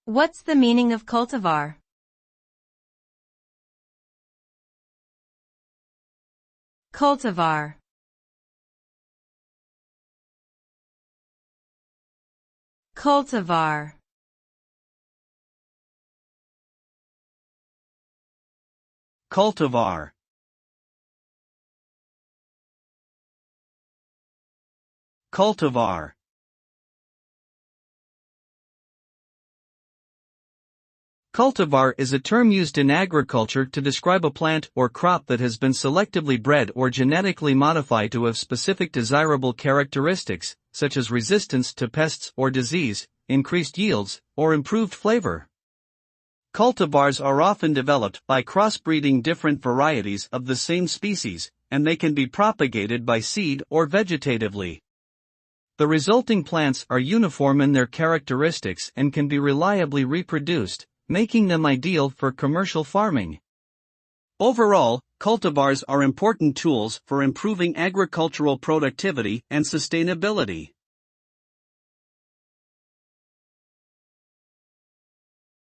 What's the meaning of cultivar? Cultivar. Cultivar. Cultivar. Cultivar. Cultivar is a term used in agriculture to describe a plant or crop that has been selectively bred or genetically modified to have specific desirable characteristics, such as resistance to pests or disease, increased yields, or improved flavor. Cultivars are often developed by crossbreeding different varieties of the same species, and they can be propagated by seed or vegetatively. The resulting plants are uniform in their characteristics and can be reliably reproduced, making them ideal for commercial farming. Overall, cultivars are important tools for improving agricultural productivity and sustainability.